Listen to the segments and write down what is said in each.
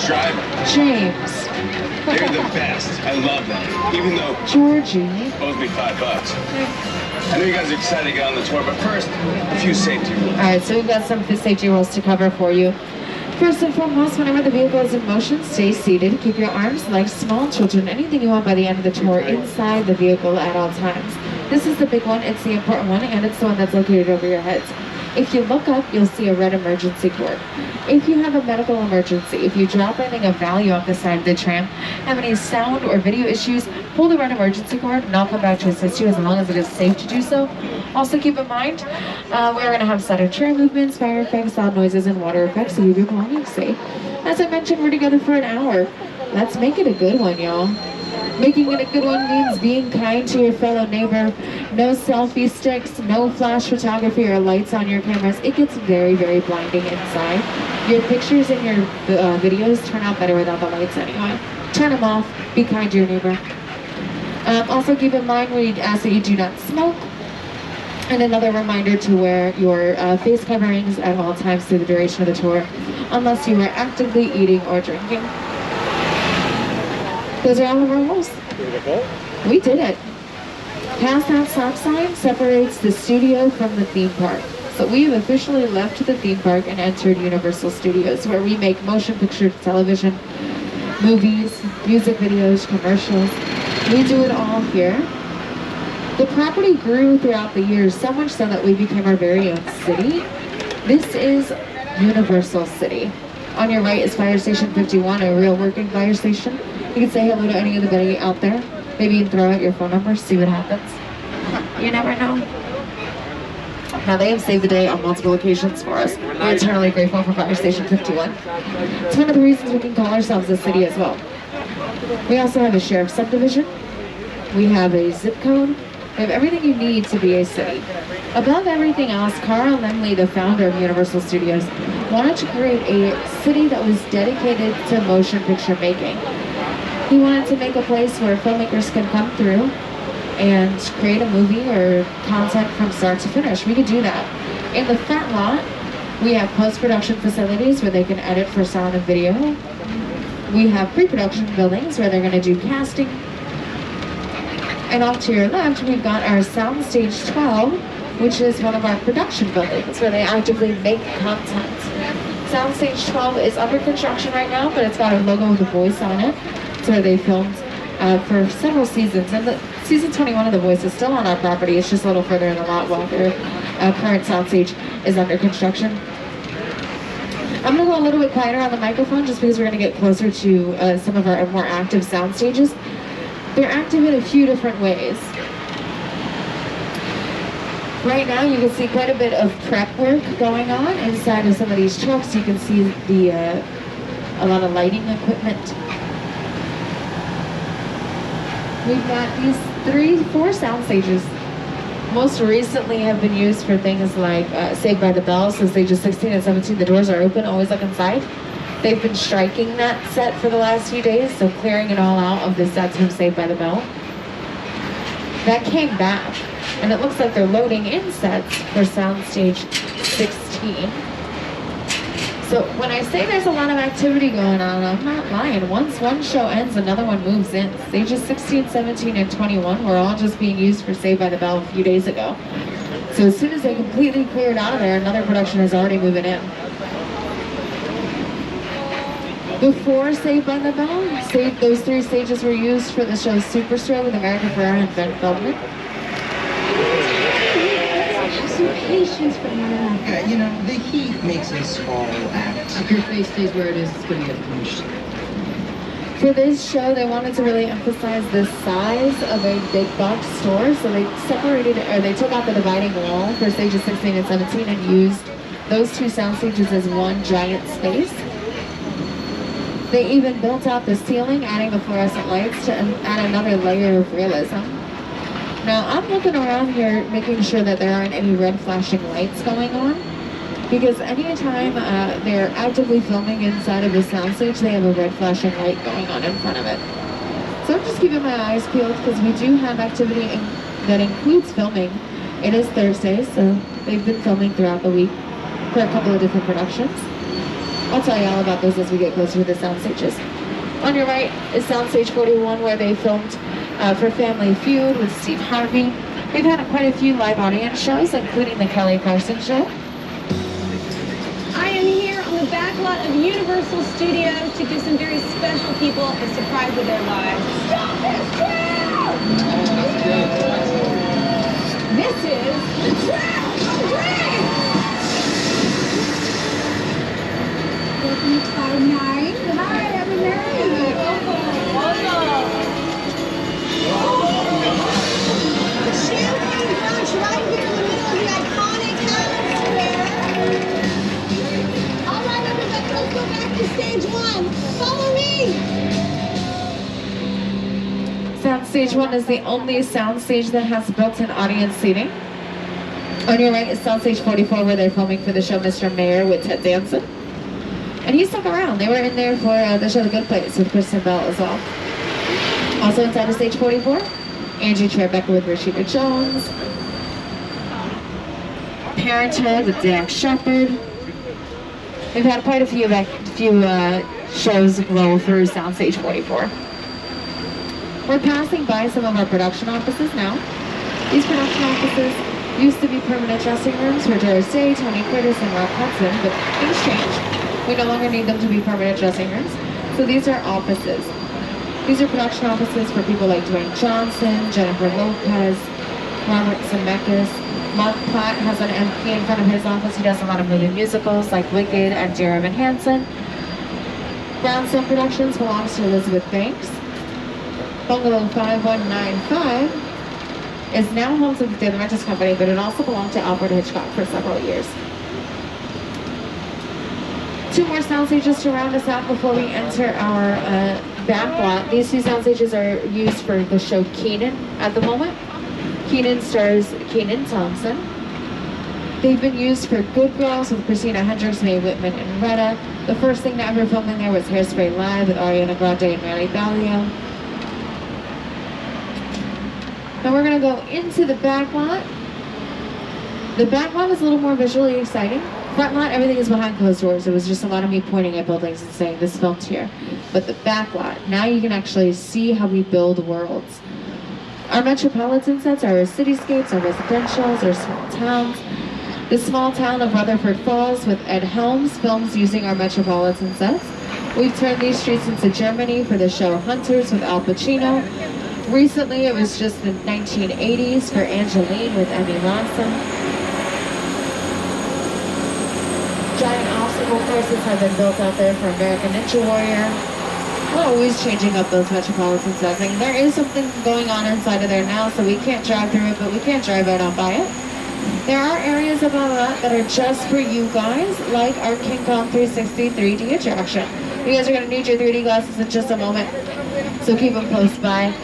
Who's driving? James. They're the best. I love them. Even though Georgie owes me $5. I know you guys are excited to get on the tour, but first, a few safety rules. Alright, so we've got some safety rules to cover for you. First and foremost, whenever the vehicle is in motion, stay seated. Keep your arms, legs, small children, anything you want by the end of the tour inside the vehicle at all times. This is the big one, it's the important one, and it's the one that's located over your heads. If you look up, you'll see a red emergency cord. If you have a medical emergency, if you drop anything of value off the side of the tram, have any sound or video issues, pull the red emergency cord and I'll come back to assist you as long as it is safe to do so. Also keep in mind, we're going to have sudden tram movements, fire effects, loud noises, and water effects to keep your belongings safe. As I mentioned, we're together for an hour. Let's make it a good one, y'all. Making it a good one means being kind to your fellow neighbor. No selfie sticks, no flash photography or lights on your cameras. It gets very, very blinding inside. Your pictures and your videos turn out better without the lights anyway. Turn them off. Be kind to your neighbor. Also keep in mind we ask that you do not smoke. And another reminder to wear your face coverings at all times through the duration of the tour, unless you are actively eating or drinking. Those are all of our rules. Beautiful. We did it. Past that stop sign separates the studio from the theme park. So we have officially left the theme park and entered Universal Studios, where we make motion picture television, movies, music videos, commercials. We do it all here. The property grew throughout the years, so much so that we became our very own city. This is Universal City. On your right is Fire Station 51, a real working fire station. You can say hello to anybody out there. Maybe you can throw out your phone number, see what happens. You never know. Now they have saved the day on multiple occasions for us. We're eternally grateful for Fire Station 51. It's one of the reasons we can call ourselves a city as well. We also have a sheriff's subdivision. We have a zip code. We have everything you need to be a city. Above everything else, Carl Lemley, the founder of Universal Studios, wanted to create a city that was dedicated to motion picture making. He wanted to make a place where filmmakers could come through and create a movie or content from start to finish. We could do that. In the Fat Lot, we have post-production facilities where they can edit for sound and video. We have pre-production buildings where they're going to do casting. And off to your left, we've got our Soundstage 12, which is one of our production buildings where they actively make content. Soundstage 12 is under construction right now, but it's got a logo with a voice on it. It's where they filmed for several seasons. And season 21 of The Voice is still on our property. It's just a little further in the lot while their current soundstage is under construction. I'm going to go a little bit quieter on the microphone just because we're going to get closer to some of our more active sound stages. They're active in a few different ways. Right now you can see quite a bit of prep work going on inside of some of these trucks. You can see a lot of lighting equipment. We've got these 4 sound stages. Most recently have been used for things like Saved by the Bell. Since ages 16 and 17, the doors are open, always look inside. They've been striking that set for the last few days, so clearing it all out of the sets from Saved by the Bell. That came back, and it looks like they're loading in sets for Soundstage 16. So when I say there's a lot of activity going on, I'm not lying. Once one show ends, another one moves in. Stages 16, 17, and 21 were all just being used for Saved by the Bell a few days ago. So as soon as they completely cleared out of there, another production is already moving in. Before Saved by the Bell, those 3 stages were used for the show Superstore with America Ferrera and Ben Feldman. Some patience from you. Yeah, you know, the heat makes us all act. If your face stays where it is, it's going to get punished. For this show, they wanted to really emphasize the size of a big box store, so they they took out the dividing wall for stages 16 and 17 and used those 2 sound stages as one giant space. They even built out the ceiling, adding the fluorescent lights to add another layer of realism. Now, I'm looking around here making sure that there aren't any red flashing lights going on, because anytime they're actively filming inside of the soundstage, they have a red flashing light going on in front of it. So I'm just keeping my eyes peeled because we do have activity that includes filming. It is Thursday, so they've been filming throughout the week for a couple of different productions. I'll tell you all about those as we get closer to the sound stages. On your right is Soundstage 41, where they filmed for Family Feud with Steve Harvey. They've had quite a few live audience shows, including the Kelly Clarkson Show. I am here on the backlot of Universal Studios to give some very special people a surprise of their lives. Stop this trail! This is the Tram Parade! Welcome to Cloud 9. Hi, everybody. Welcome. Champagne brunch right here in the middle of the iconic Howard Square. All right, everybody, let's go back to stage 1. Follow me. Soundstage 1 is the only soundstage that has built-in audience seating. On your right is Soundstage 44, where they're filming for the show Mr. Mayor with Ted Danson. And he stuck around. They were in there for the show The Good Place with Kristen Bell as well. Also inside of stage 44, Angie Tribeca with Rashida Jones. Parenthood with Dax Shepard. We've had quite a few shows roll through Soundstage 44. We're passing by some of our production offices now. These production offices used to be permanent dressing rooms for Doris Day, Tony Curtis, and Rob Hudson, but things changed. We no longer need them to be permanent dressing rooms. So these are offices. These are production offices for people like Dwayne Johnson, Jennifer Lopez, Robert Zemeckis. Mark Platt has an MP in front of his office. He does a lot of movie musicals like Wicked and Dear Evan Hansen. Brownstone Productions belongs to Elizabeth Banks. Bungalow 5195 is now home to the De Laurentiis Company, but it also belonged to Alfred Hitchcock for several years. Two more sound stages to round us out before we enter our backlot. These two sound stages are used for the show Kenan at the moment. Kenan stars Kenan Thompson. They've been used for Good Girls with Christina Hendricks, Mae Whitman, and Retta. The first thing that ever filmed in there was Hairspray Live with Ariana Grande and Mary Thalia. Now we're going to go into the backlot. The backlot is a little more visually exciting. Front lot, everything is behind closed doors. It was just a lot of me pointing at buildings and saying, this filmed here. But the backlot, now you can actually see how we build worlds. Our metropolitan sets are our cityscapes, our residentials, our small towns. The small town of Rutherford Falls with Ed Helms films using our metropolitan sets. We've turned these streets into Germany for the show Hunters with Al Pacino. Recently, it was just the 1980s for Angeline with Emmy Lawson. Giant obstacle courses have been built out there for American Ninja Warrior. We're always changing up those metropolitan sets. And there is something going on inside of there now, so we can't drive through it, but we can't drive right on by it. There are areas of that are just for you guys, like our King Kong 360 3D attraction. You guys are going to need your 3D glasses in just a moment, so keep them close by.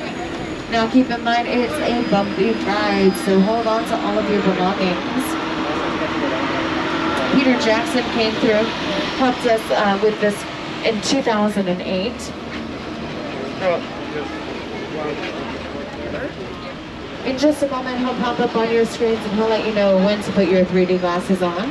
Now keep in mind, it's a bumpy ride, so hold on to all of your belongings. Peter Jackson came through, helped us with this in 2008. In just a moment, he'll pop up on your screens and he'll let you know when to put your 3D glasses on.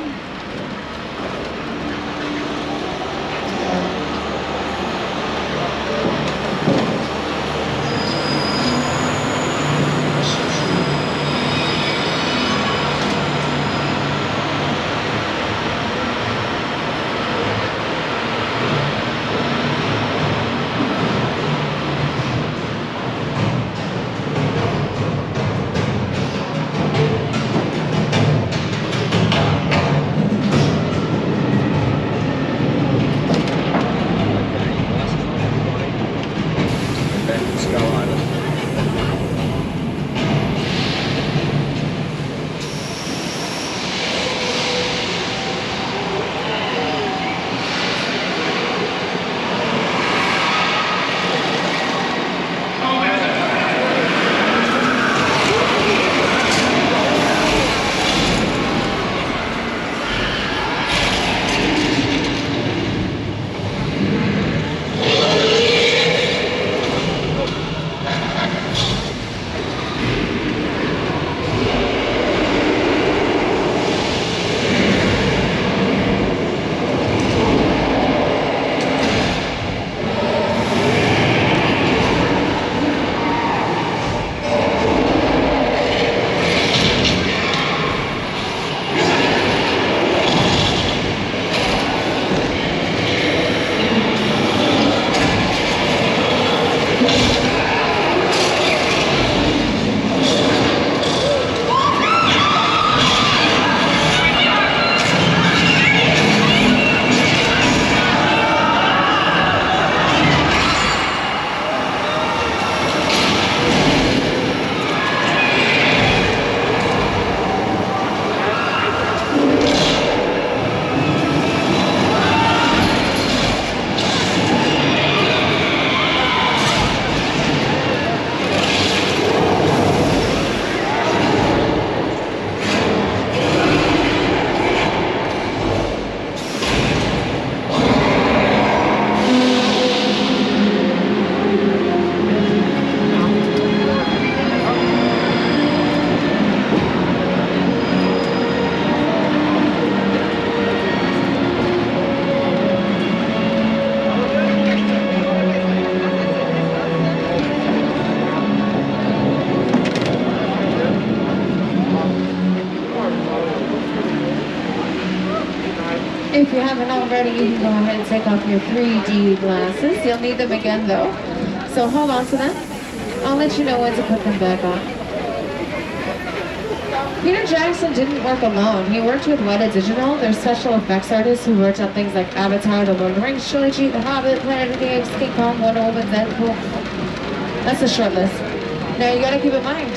If you haven't already, you can go ahead and take off your 3D glasses. You'll need them again though. So hold on to them. I'll let you know when to put them back on. Peter Jackson didn't work alone. He worked with Weta Digital, their special effects artists who worked on things like Avatar, The Lord of the Rings trilogy, The Hobbit, Planet of the Apes, King Kong, Wonder Woman, Deadpool. That's a short list. Now you gotta keep in mind,